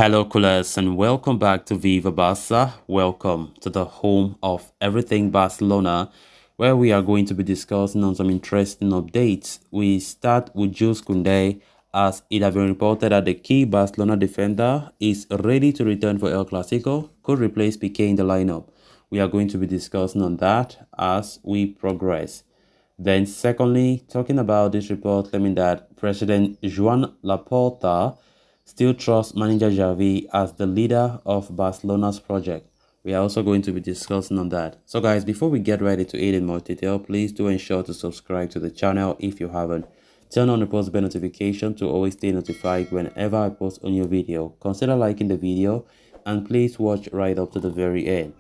Hello, coolers, and welcome back to Viva Barca. Welcome to the home of everything Barcelona, where we are going to be discussing on some interesting updates. We start with Jules Kounde, as it has been reported that the key Barcelona defender is ready to return for El Clasico, could replace Piqué in the lineup. We are going to be discussing on that as we progress. Then, secondly, talking about this report claiming that President Joan Laporta still trusts manager Xavi as the leader of Barcelona's project. We are also going to be discussing on that. So guys, before we get ready to aid in more detail, please do ensure to subscribe to the channel if you haven't. Turn on the post bell notification to always stay notified whenever I post a new video. Consider liking the video and please watch right up to the very end.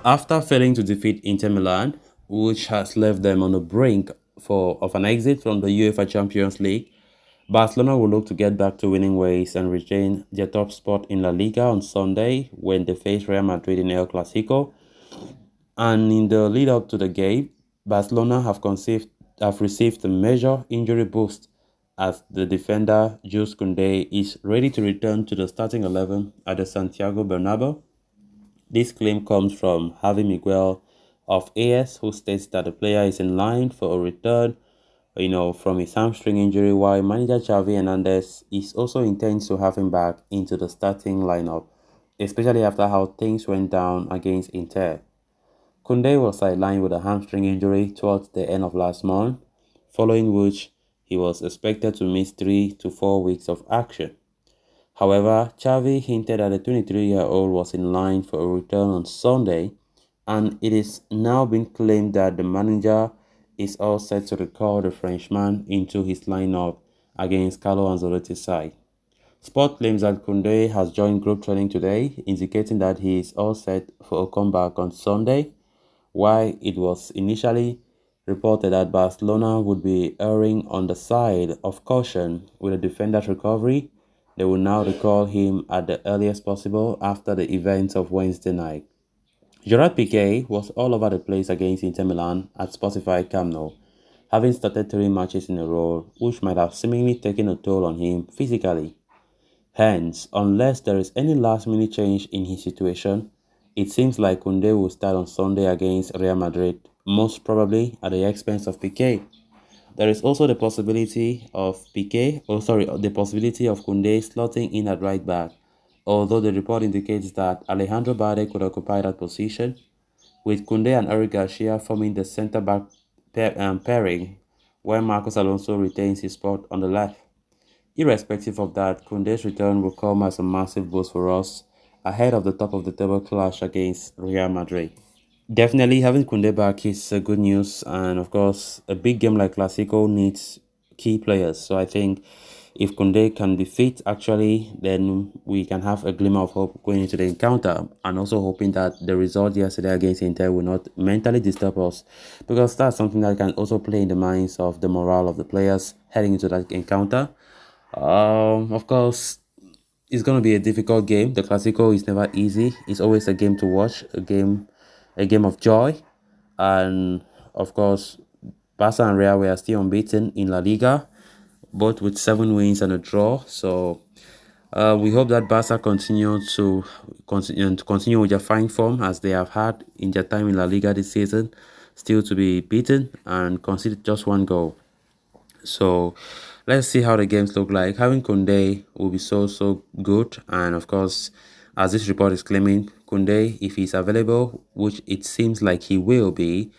After failing to defeat Inter Milan, which has left them on the brink of an exit from the UEFA Champions League, Barcelona will look to get back to winning ways and retain their top spot in La Liga on Sunday when they face Real Madrid in El Clasico. And in the lead up to the game, Barcelona have received a major injury boost as the defender Jules Kounde is ready to return to the starting 11 at the Santiago Bernabeu. This claim comes from Javi Miguel of AS, who states that the player is in line for a return, from his hamstring injury, while manager Xavi Hernandez is also intends to have him back into the starting lineup, especially after how things went down against Inter. Kounde was sidelined with a hamstring injury towards the end of last month, following which he was expected to miss 3 to 4 weeks of action. However, Xavi hinted that the 23-year-old was in line for a return on Sunday, and it is now been claimed that the manager is all set to recall the Frenchman into his lineup against Carlo Ancelotti's side. Sport claims that Kounde has joined group training today, indicating that he is all set for a comeback on Sunday, while it was initially reported that Barcelona would be erring on the side of caution with the defender's recovery. They will now recall him at the earliest possible after the events of Wednesday night. Gerard Piqué was all over the place against Inter Milan at Spotify Camp Nou, having started 3 matches in a row, which might have seemingly taken a toll on him physically. Hence, unless there is any last-minute change in his situation, it seems like Kounde will start on Sunday against Real Madrid, most probably at the expense of Piqué. There is also the possibility of Kounde slotting in at right back, although the report indicates that Alejandro Balde could occupy that position, with Kounde and Eric Garcia forming the centre-back pairing, where Marcos Alonso retains his spot on the left. Irrespective of that, Kounde's return will come as a massive boost for us ahead of the top-of-the-table clash against Real Madrid. Definitely, having Kounde back is good news, and of course, a big game like Clasico needs key players. So I think if Kounde can be fit, actually, then we can have a glimmer of hope going into the encounter, and also hoping that the result yesterday against Inter will not mentally disturb us, because that's something that can also play in the minds of the morale of the players heading into that encounter. Of course, it's going to be a difficult game. The Clasico is never easy. It's always a game to watch, a game of joy. And of course, Barca and Real were still unbeaten in La Liga, both with 7 wins and a draw. So we hope that Barca continue with their fine form as they have had in their time in La Liga this season, still to be beaten and conceded just 1 goal. So let's see how the games look like. Having Kounde will be so good, and of course, as this report is claiming, Kounde, if he's available, which it seems like he will be,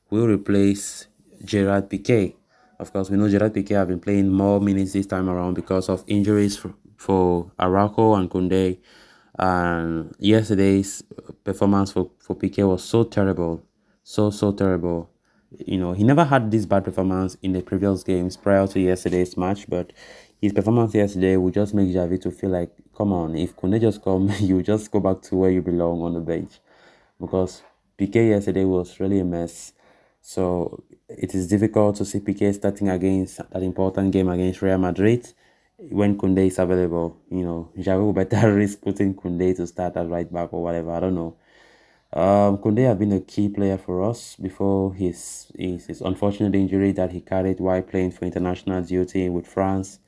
will replace Gerard Piqué. Of course, we know Gerard Piqué have been playing more minutes this time around because of injuries for Araujo and Kounde. And yesterday's performance for Piqué was so terrible, so terrible. He never had this bad performance in the previous games prior to yesterday's match, but his performance yesterday will just make Xavi to feel like, come on, if Kounde just come, you just go back to where you belong on the bench, because Piqué yesterday was really a mess. So it is difficult to see Piqué starting against that important game against Real Madrid when Kounde is available. Xavi will better risk putting Kounde to start at right back or whatever. I don't know. Kounde had been a key player for us before his unfortunate injury that he carried while playing for international duty with France.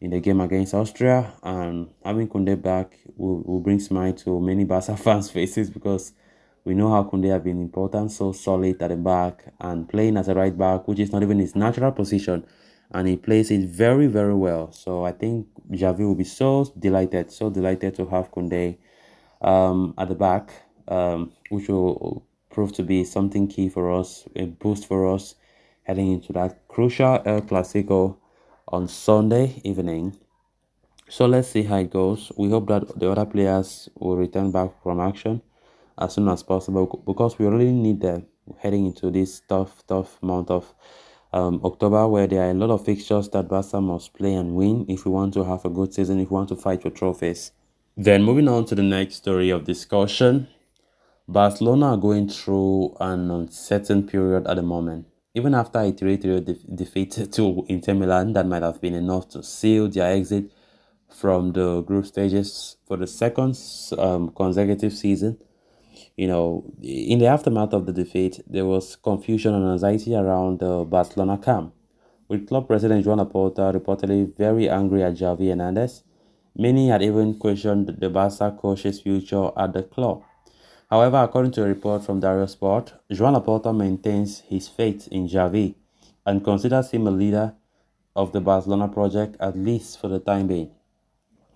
in the game against Austria, and having Kounde back will bring smile to many Barca fans' faces because we know how Kounde have been important, so solid at the back and playing as a right back, which is not even his natural position, and he plays it very, very well. So I think Xavi will be so delighted to have Kounde at the back, which will prove to be something key for us, a boost for us heading into that crucial El Clasico on Sunday evening. So let's see how it goes. We hope that the other players will return back from action as soon as possible because we really need them heading into this tough month of October, where there are a lot of fixtures that Barca must play and win if we want to have a good season, if we want to fight for trophies. Then moving on to the next story of discussion, Barcelona are going through an uncertain period at the moment. Even after a 3-3 defeat to Inter Milan, that might have been enough to seal their exit from the group stages for the second consecutive season. In the aftermath of the defeat, there was confusion and anxiety around the Barcelona camp, with club president Joan Laporta reportedly very angry at Xavi Hernandez. Many had even questioned the Barca coach's future at the club. However, according to a report from Dario Sport, Joan Laporta maintains his faith in Xavi and considers him a leader of the Barcelona project, at least for the time being.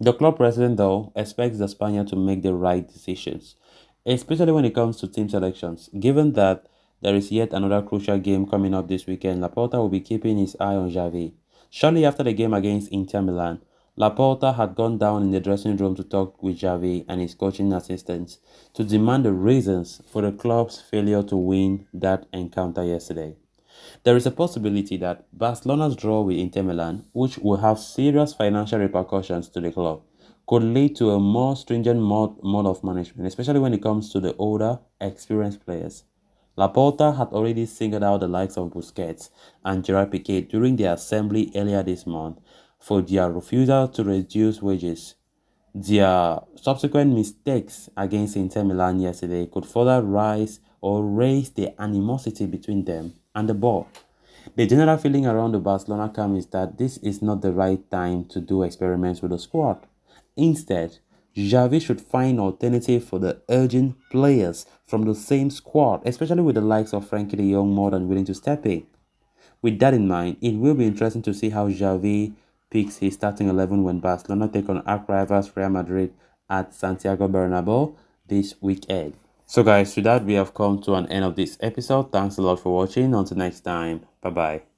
The club president, though, expects the Spaniard to make the right decisions, especially when it comes to team selections. Given that there is yet another crucial game coming up this weekend, Laporta will be keeping his eye on Xavi. Shortly after the game against Inter Milan, Laporta had gone down in the dressing room to talk with Xavi and his coaching assistants to demand the reasons for the club's failure to win that encounter yesterday. There is a possibility that Barcelona's draw with Inter Milan, which will have serious financial repercussions to the club, could lead to a more stringent mode of management, especially when it comes to the older, experienced players. Laporta had already singled out the likes of Busquets and Gerard Piqué during the assembly earlier this month for their refusal to reduce wages. Their subsequent mistakes against Inter Milan yesterday could further raise the animosity between them and the board. The general feeling around the Barcelona camp is that this is not the right time to do experiments with the squad. Instead, Xavi should find alternative for the urgent players from the same squad, especially with the likes of Frankie de Jong more than willing to step in. With that in mind, it will be interesting to see how Xavi picks his starting 11 when Barcelona take on arch rivals Real Madrid at Santiago Bernabeu this weekend. So guys, with that we have come to an end of this episode. Thanks a lot for watching. Until next time, bye bye.